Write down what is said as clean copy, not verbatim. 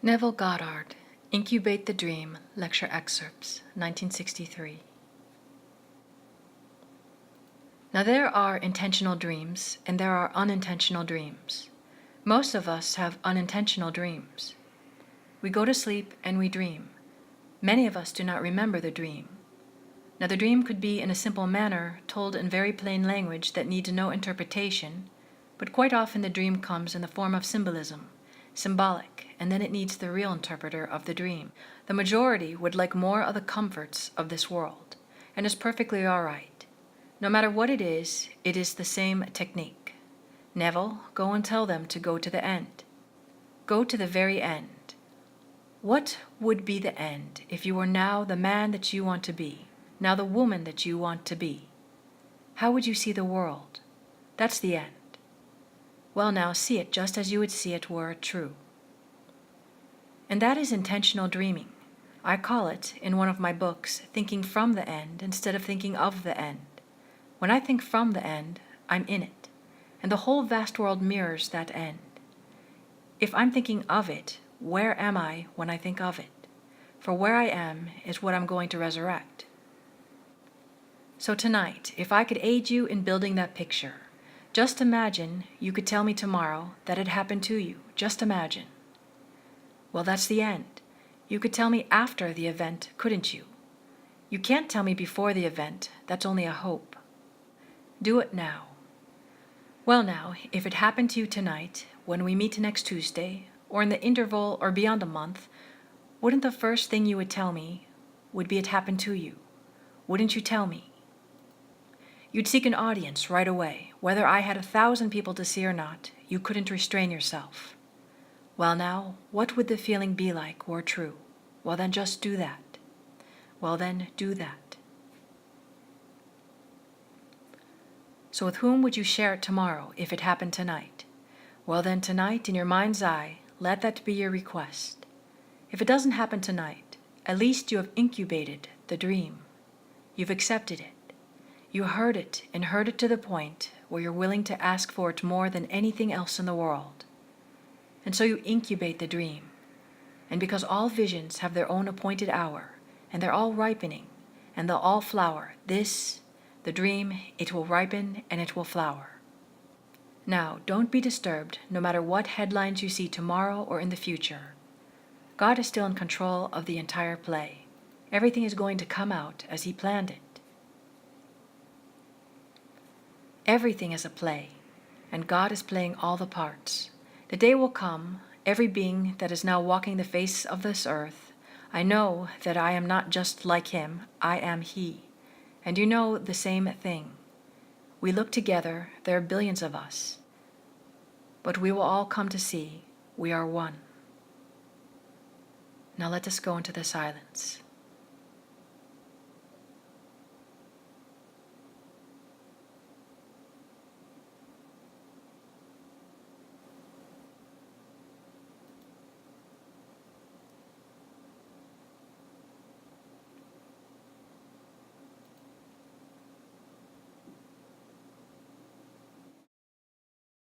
Neville Goddard, Incubate the Dream, Lecture Excerpts, 1963. Now there are intentional dreams and there are unintentional dreams. Most of us have unintentional dreams. We go to sleep and we dream. Many of us do not remember the dream. Now the dream could be in a simple manner, told in very plain language that needs no interpretation, but quite often the dream comes in the form of symbolism, symbolic, and then it needs the real interpreter of the dream. The majority would like more of the comforts of this world, and is perfectly all right. No matter what it is the same technique. Neville, go and tell them to go to the end. Go to the very end. What would be the end if you were now the man that you want to be, now the woman that you want to be? How would you see the world? That's the end. Well, now see it just as you would see it were it true. And that is intentional dreaming. I call it, in one of my books, thinking from the end instead of thinking of the end. When I think from the end, I'm in it, and the whole vast world mirrors that end. If I'm thinking of it, where am I when I think of it? For where I am is what I'm going to resurrect. So tonight, if I could aid you in building that picture, just imagine you could tell me tomorrow that it happened to you. Just imagine. Well, that's the end. You could tell me after the event, couldn't you? You can't tell me before the event. That's only a hope. Do it now. Well now, if it happened to you tonight, when we meet next Tuesday, or in the interval or beyond a month, wouldn't the first thing you would tell me would be it happened to you? Wouldn't you tell me? You'd seek an audience right away. Whether I had 1,000 people to see or not, you couldn't restrain yourself. Well now, what would the feeling be like were true? Well then just do that. Well then, do that. So with whom would you share it tomorrow if it happened tonight? Well then tonight, in your mind's eye, let that be your request. If it doesn't happen tonight, at least you have incubated the dream. You've accepted it. You heard it, and heard it to the point where you're willing to ask for it more than anything else in the world. And so you incubate the dream. And because all visions have their own appointed hour, and they're all ripening, and they'll all flower, the dream, it will ripen and it will flower. Now, don't be disturbed no matter what headlines you see tomorrow or in the future. God is still in control of the entire play. Everything is going to come out as He planned it. Everything is a play, and God is playing all the parts. The day will come, every being that is now walking the face of this earth, I know that I am not just like him, I am he. And you know the same thing. We look together, there are billions of us. But we will all come to see we are one. Now let us go into the silence.